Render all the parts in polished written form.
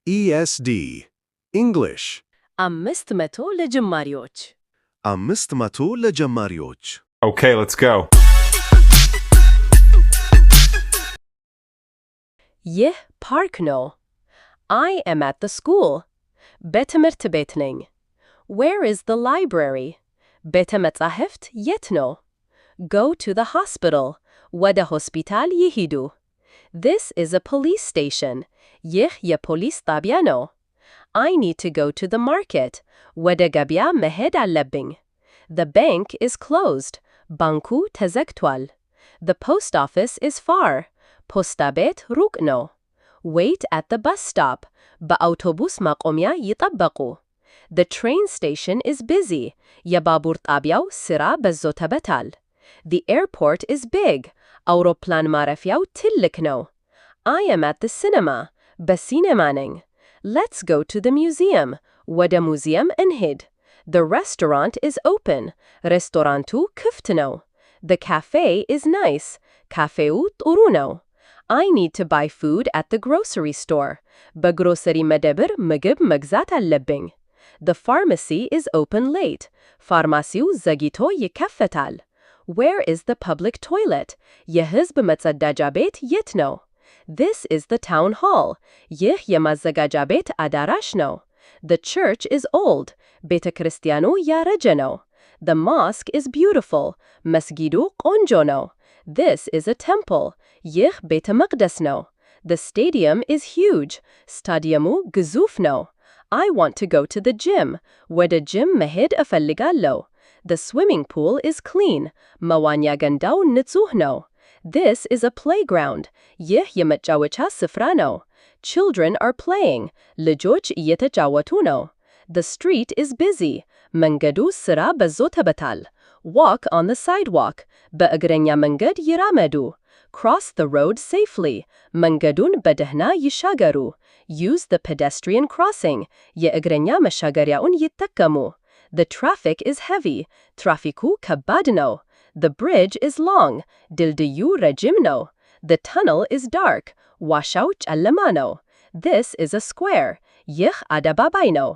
ESD English 500 ለጀማሪዎች 500 ለጀማሪዎች Okay, let's go. ይህ ፓርክ ነው። I am at the school. በትምህርት ቤት ነኝ። Where is the library? ቤተ መጻሕፍት የት ነው? Go to the hospital. ወደ ሆስፒታል ይሂዱ። This is a police station. ይህ የፖሊስ ጣቢያ ነው። I need to go to the market. ወደ ገበያ መሄድ አለብኝ። The bank is closed. ባንኩ ተዘግቷል። The post office is far. ፖስታ ቤት ሩቅ ነው። Wait at the bus stop. በአውቶቡስ ማቆሚያ ይጠበቁ። The train station is busy. የባቡር ጣቢያው ሥራ በዝቶበታል። The airport is big. አውሮፕላን ማረፊያው ትልቅ ነው። I am at the cinema. በሲኔማ ነኝ። Let's go to the museum. ወደ ሙዚየም እንሂድ። The restaurant is open. ሬስቶራንቱ ክፍት ነው። The cafe is nice. ካፌው ጥሩ ነው። I need to buy food at the grocery store. በግሮሰሪ መደብር ምግብ መግዛት አለብኝ። The pharmacy is open late. ፋርማሲው ዘግይቶ ይከፈታል። Where is the public toilet? የህዝብ መጸዳጃ ቤት የት ነው? This is the town hall. ይህ የማዘጋጃ ቤት አዳራሽ ነው። The church is old. ቤተ ክርስቲያኑ ያረጀ ነው። The mosque is beautiful. መስጊዱ ቆንጆ ነው። This is a temple. ይህ ቤተ መቅደስ ነው። The stadium is huge. ስታዲየሙ ግዙፍ ነው። I want to go to the gym. ወደ ጂም መሄድ እፈልጋለሁ። The swimming pool is clean. መዋኛ ገንዳው ንጹህ ነው። This is a playground. ይህ የመጫወቻ ስፍራ ነው። Children are playing. ልጆች እየተጫወቱ ነው። The street is busy. መንገዱ ሥራ በዝቶበታል። Walk on the sidewalk. በእግረኛ መንገድ ይራመዱ። Cross the road safely. መንገዱን በደህና ይሻገሩ። Use the pedestrian crossing. የእግረኛ መሻገሪያውን ይጠቀሙ። The traffic is heavy. ትራፊኩ ከባድ ነው። The bridge is long. ድልድዩ ረጅም ነው። The tunnel is dark. ዋሻው ጨለማ ነው። This is a square. ይህ አደባባይ ነው።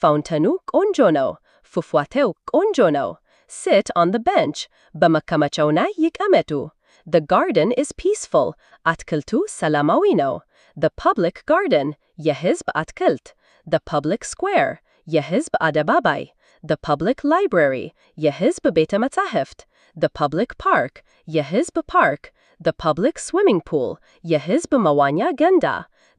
ፋውንተኑ ቆንጆ ነው። ፏፏቴው ቆንጆ ነው። Sit on the bench. በመቀመጫው ላይ ይቀመጡ። The garden is peaceful. አትክልቱ ሰላማዊ ነው። The public garden. የህዝብ አትክልት። The public square. የህዝብ አደባባይ። The public library. የህዝብ ቤተ መጻሕፍት። The public park. የህዝብ ፓርክ። The public swimming pool. የህዝብ መዋኛ ገንዳ።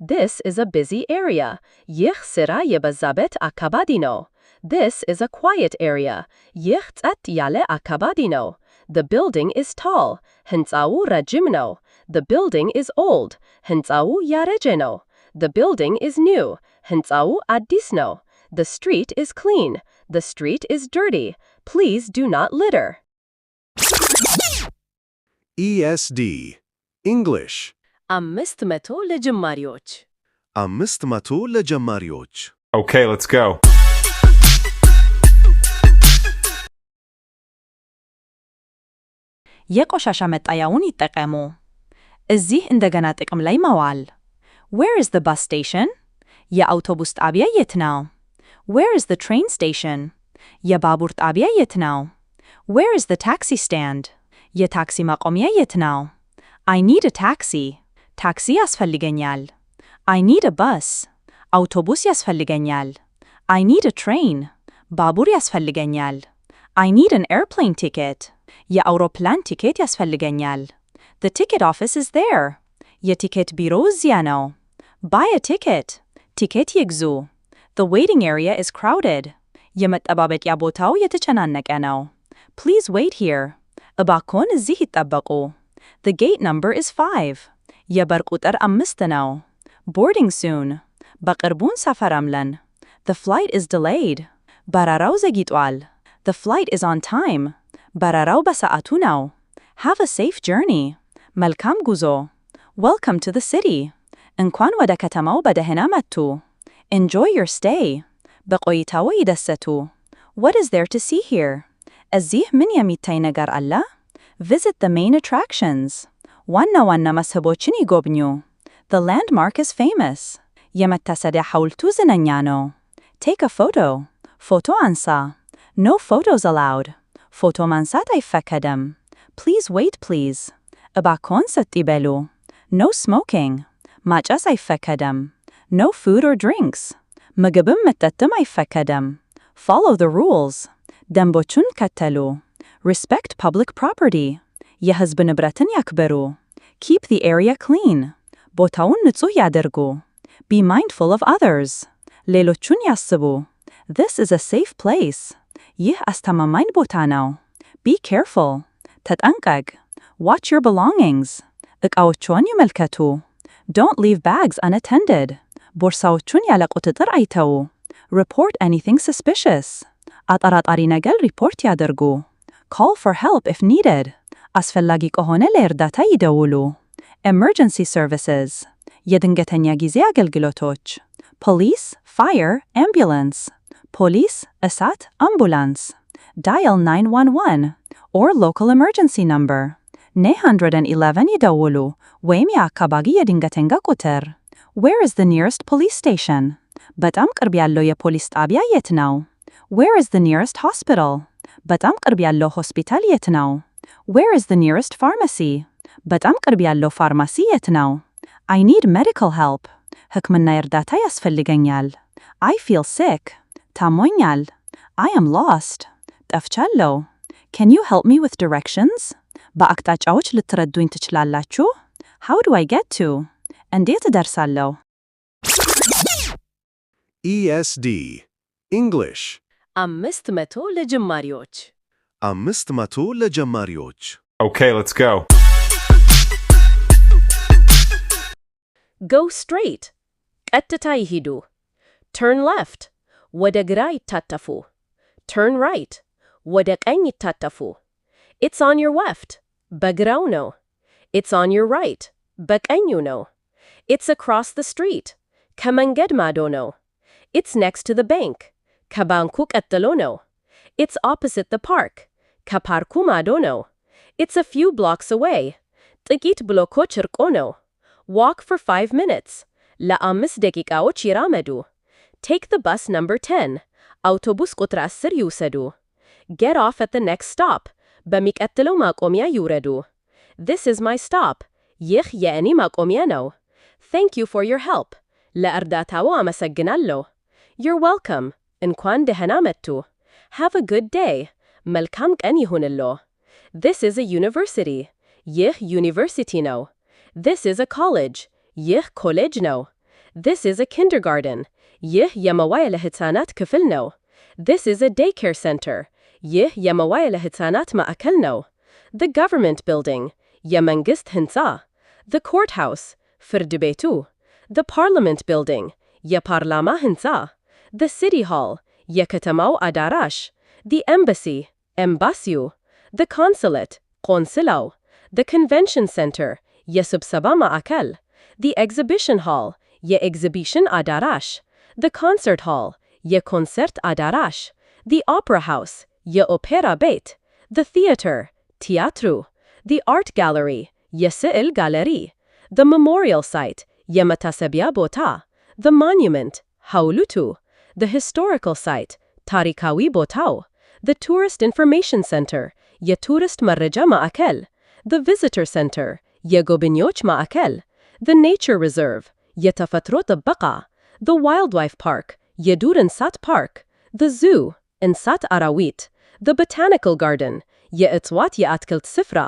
This is a busy area. ይህ ሥራ የበዛበት አካባቢ ነው። This is a quiet area. ይህ ጸጥ ያለ አካባቢ ነው። The building is tall. ሕንፃው ረጅም ነው። The building is old. ሕንፃው ያረጀ ነው። The building is new. ሕንፃው አዲስ ነው። The street is clean. The street is dirty. Please do not litter. ESD English 500 ለጀማሪዎች 500 ለጀማሪዎች Okay, let's go. የቆሻሻ መጣያውን ይጠቀሙ። እዚህ እንደገና ጥቅም ላይ መዋል። Where is the bus station? የአውቶቡስ ጣቢያ የት ነው? Where is the train station? የባቡር ጣቢያ የት ነው? Where is the taxi stand? የታክሲ ማቆሚያ የት ነው? I need a taxi. ታክሲ ያስፈልገኛል። I need a bus. አውቶቡስ ያስፈልገኛል። I need a train. ባቡር ያስፈልገኛል። I need an airplane ticket. የአውሮፕላን ቲኬት ያስፈልገኛል። The ticket office is there. የቲኬት ቢሮ እዚያ ነው። Buy a ticket. ቲኬት ይግዙ። The waiting area is crowded. የመጠባበቂያ ቦታው የተጨናነቀ ነው። Please wait here. እባክዎን እዚህ ይጠበቁ። The gate number is 5. የበር ቁጥር 5 ነው። Boarding soon. በቅርቡ እንሳፈራለን። The flight is delayed. በረራው ዘግይቷል። The flight is on time. በረራው በሰዓቱ ነው። Have a safe journey. መልካም ጉዞ። Welcome to the city. እንኳን ወደ ከተማው በደህና መጡ። Enjoy your stay. በቆይታው ይደሰቱ። What is there to see here? እዚህ ምን የሚታይ ነገር አለ? Visit the main attractions. ዋና ዋና መስህቦችን ይጎብኙ። The landmark is famous. የመታሰቢያ ሐውልቱ ዝነኛ ነው። Take a photo. ፎቶ አንሳ። No photos allowed. ፎቶ ማንሳት አይፈቀድም። Please wait please. እባክዎን ጸጥ ይበሉ። No smoking. ማጨስ አይፈቀድም። No food or drinks. ምግብም መጠጥም አይፈቀድም። Follow the rules. ደንቦቹን ከተሉ። Respect public property. የህዝብ ንብረትን ያክብሩ። Keep the area clean. ቦታውን ንጹህ ያደርጉ። Be mindful of others. ሌሎቹን ያስቡ። This is a safe place. ይህ አስተማማኝ ቦታ ነው። Be careful. ተጠንቀቅ። Watch your belongings. ዕቃዎችዎን ይመልከቱ። Don't leave bags unattended. ቦርሳዎቹን ያለ ቁጥጥር አይተው። Report anything suspicious. አጠራጣሪ ነገር ሪፖርት ያደርጉ። Call for help if needed. አስፈላጊ ከሆነ ለእርዳታ ይደውሉ። Emergency services. የድንገተኛ ጊዜ አገልግሎቶች Police, fire, ambulance. ፖሊስ፣ እሳት፣ አምቡላንስ Dial 911 or local emergency number 911 ይደውሉ ወይም የአካባቢ የድንገተኛ ቁጥር Where is the nearest police station? በጣም ቅርብ ያለው የፖሊስ ጣቢያ የት ነው? Where is the nearest hospital? በጣም ቅርብ ያለው ሆስፒታል የት ነው? Where is the nearest pharmacy? በጣም ቅርብ ያለው ፋርማሲ የት ነው? I need medical help. ሕክምና እርዳታ ያስፈልገኛል። I feel sick. ታሞኛል። I am lost. ጠፍቻለሁ። Can you help me with directions? በአቅጣጫዎች ልትረዱኝ ትችላላችሁ? How do I get to? እንዴት እደርሳለሁ? ESD English 500 ለጀማሪዎች 500 ለጀማሪዎች Okay, let's go. Go straight. ቀጥታ ይሂዱ። Turn left. ወደ ግራ ይታጠፉ። Turn right. ወደ ቀኝ ይታጠፉ። It's on your left. በግራው ነው። It's on your right. በቀኙ ነው። It's across the street. ከመንገድ ማዶ ነው። It's next to the bank. ከባንኩ ቀጥሎ ነው። It's opposite the park. ከፓርኩ ማዶ ነው። It's a few blocks away. ጥቂት ብሎኮች ርቆ ነው። Walk for 5 minutes. ለ5 ደቂቃዎች ይራመዱ። Take the bus number 10. አውቶቡስ ቁጥር 10 ይውሰዱ። Get off at the next stop. በሚቀጥለው ማቆሚያ ይውረዱ። This is my stop. ይህ የእኔ ማቆሚያ ነው። Thank you for your help. ለእርዳታው አመሰግናለሁ። You're welcome. እንኳን ደህና መጡ። Have a good day. መልካም ቀን ይሁንልዎ። This is a university. ይህ ዩኒቨርሲቲ ነው። This is a college. ይህ ኮሌጅ ነው። This is a kindergarten. ይህ የመዋዕለ ሕፃናት ክፍል ነው። This is a daycare center. ይህ የመዋዕለ ሕፃናት ማዕከል ነው። The government building. የመንግሥት ሕንፃ The courthouse. ፍርድ ቤቱ The parliament building. የፓርላማ ሕንፃ The city hall. የከተማው አዳራሽ The embassy. ኤምባሲው The consulate. ቆንስላው The convention center. የስብሰባ ማዕከል The exhibition hall. የኤግዚቢሽን አዳራሽ The concert hall. የኮንሰርት አዳራሽ The opera house. የኦፔራ ቤት The theater. ቲያትሩ The art gallery. የስዕል ጋለሪ The memorial site. የመታሰቢያ ቦታ The monument. ሐውልቱ The historical site. ታሪካዊ ቦታው The tourist information center. የቱሪስት መረጃ ማዕከል The visitor center. የጎብኚዎች ማዕከል The nature reserve. የተፈጥሮ ጥበቃ The wildlife park. የዱር እንስሳት ፓርክ The zoo. እንስሳት አራዊት The botanical garden. የእጽዋት የአትክልት ስፍራ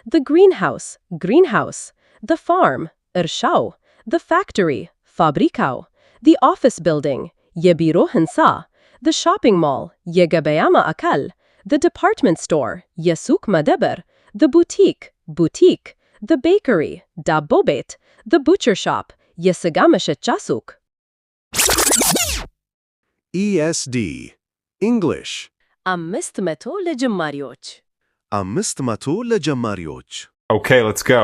The greenhouse. greenhouse. The farm. እርሻው The factory. ፋብሪካው The office building. የቢሮ ህንፃ The shopping mall. የገበያ ማዕከል The department store. የሱቅ መደብር The boutique. boutique. The bakery. ዳቦ ቤት The butcher shop. የሥጋ መሸጫ ሱቅ ESD English 500 ለጀማሪዎች 500 ለጀማሪዎች Okay, let's go.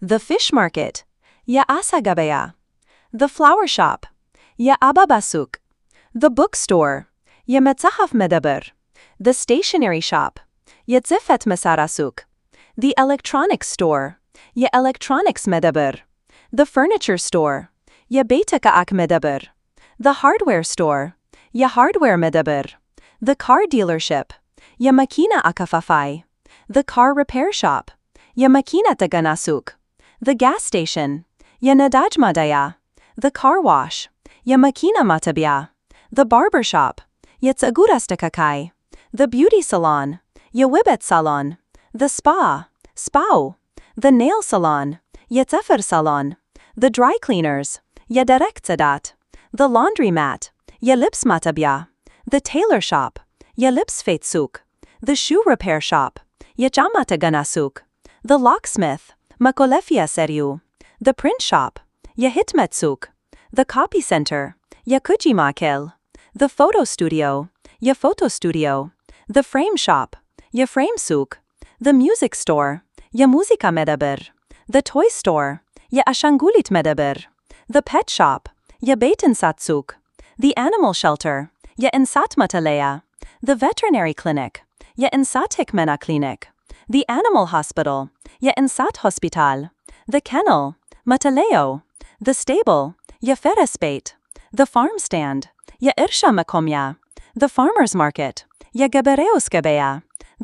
The fish market. የአሳ ገበያ The flower shop. የአበባ ሱቅ The bookstore. የመጽሐፍ መደብር The stationery shop. የጽሕፈት መሣሪያ ሱቅ The electronics store. የኤሌክትሮኒክስ መደብር the furniture store የቤት ዕቃ መደብር the hardware store የሃርድዌር መደብር the car dealership የመኪና አከፋፋይ the car repair shop የመኪና ጥገና ሱቅ the gas station የነዳጅ ማደያ the car wash የመኪና ማጠቢያ the barber shop የፀጉር አስተካካይ the beauty salon የውበት ሳሎን the spa spa the nail salon የጥፍር ሳሎን the dry cleaners የደረቅ ጽዳት the laundromat የልብስ ማጠቢያ the tailor shop የልብስ ስፌት ሱቅ the shoe repair shop የጫማ ጥገና ሱቅ the locksmith መቆለፊያ ሰሪው the print shop የህትመት ሱቅ the copy center የቅጂ ማዕከል the photo studio የፎቶ ስቱዲዮ the frame shop የፍሬም ሱቅ the music store የሙዚቃ መደብር the toy store የአሻንጉሊት መደብር the pet shop የቤት እንስሳት ሱቅ the animal shelter የእንስሳት መጠለያ the veterinary clinic የእንስሳት ሕክምና ክሊኒክ the animal hospital የእንስሳት ሆስፒታል the kennel መጠለያው the stable የፈረስ ቤት the farm stand የእርሻ መቆሚያ the farmer's market የገበሬውስ ገበያ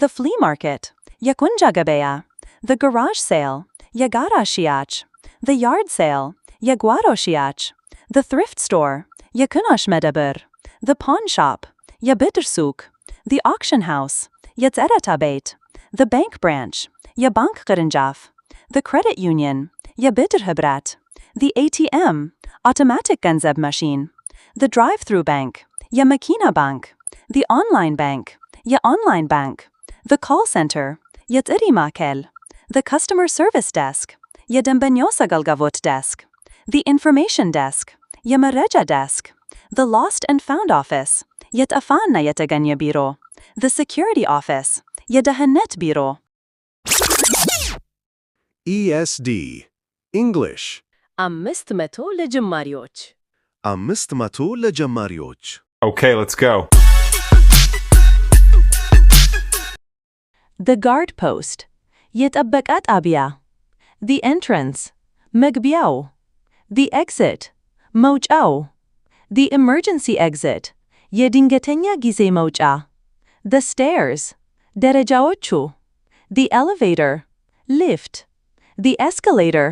the flea market የቁንጃ ገበያ the garage sale የጋራዥ ሽያጭ the yard sale የጓሮ ሽያጭ the thrift store የቅናሽ መደብር the pawn shop የብድር ሱቅ the auction house የጨረታ ቤት the bank branch የባንክ ቅርንጫፍ the credit union የብድር ህብረት the ATM automatic ገንዘብ ማሽን the drive-through bank የመኪና ባንክ the online bank የኦንላይን ባንክ the call center የጥሪ ማዕከል the customer service desk የደንበኞች አገልግሎት desk the information desk የመረጃ desk the lost and found office የጠፋና የተገኘ ቢሮ the security office የደህንነት ቢሮ ESD English 500 ለጀማሪዎች 500 ለጀማሪዎች Okay, let's go. the guard post የጥበቃ ጣቢያ the entrance መግቢያው the exit መውጫው the emergency exit የድንገተኛ ጊዜ መውጫ the stairs ደረጃዎቹ the elevator lift the escalator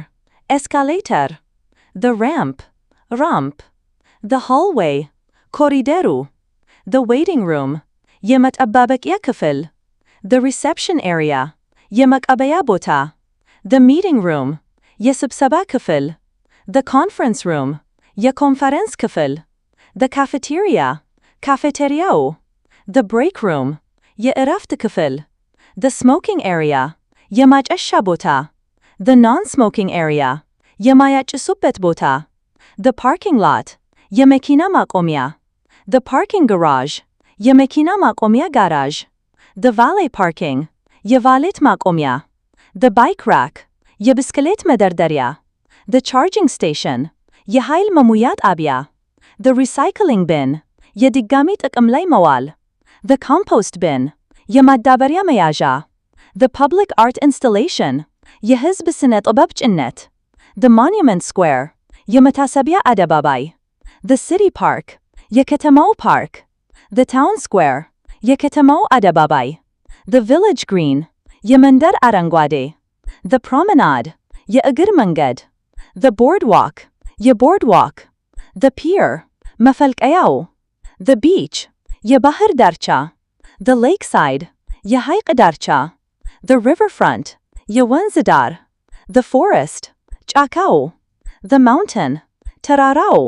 escalator the ramp the hallway ኮሪደሩ the waiting room የመጠባበቂያ ክፍል the reception area የመቀበያ ቦታ the meeting room የስብሰባ ክፍል the conference room የኮንፈረንስ ክፍል the cafeteria ካፌቴሪያው the break room የእረፍት ክፍል the smoking area የማጨሻ ቦታ the non-smoking area የማያጭሱበት ቦታ the parking lot የመኪና ማቆሚያ the parking garage የመኪና ማቆሚያ ጋራዥ the valet parking የቫሌት ማቆሚያ the bike rack የብስክሌት መደርደሪያ the charging station የኃይል መሙያ ጣቢያ the recycling bin የድጋሚ ጥቅም ላይ መዋል the compost bin የማዳበሪያ መያዣ the public art installation የህዝብ ስነ ጥበብ ጭነት the monument square የመታሰቢያ አደባባይ the city park የከተማው ፓርክ the town square የከተማው አደባባይ the village green የመንደር አረንጓዴ the promenade የእግር መንገድ the boardwalk የቦርድዋክ the pier መፈልቀያው the beach የባህር ዳርቻ the lakeside የሐይቅ ዳርቻ the riverfront የወንዝ ዳር the forest ጫካው the mountain ተራራው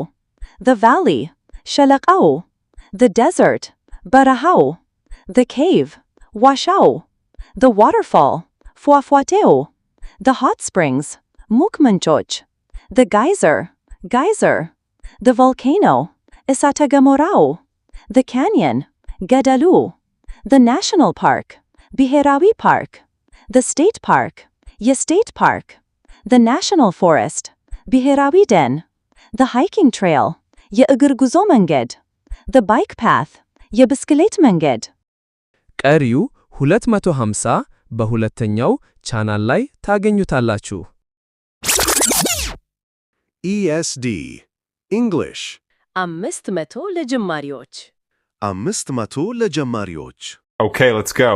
the valley ሸለቃው the desert በረሃው the cave ዋሻው the waterfall ፏፏቴው the hot springs ሙቅ ምንጮች the geyser the volcano እሳተ ገሞራው the canyon ገደሉ the national park ብሔራዊ ፓርክ the state park የስቴት ፓርክ the national forest ብሔራዊ ደን the hiking trail የእግር ጉዞ መንገድ the bike path የብስክሌት መንገድ ቀሪው 250 በሁለተኛው ቻናል ላይ ታገኙታላችሁ። ESD English 500 ለጀማሪዎች 500 ለጀማሪዎች Okay, let's go.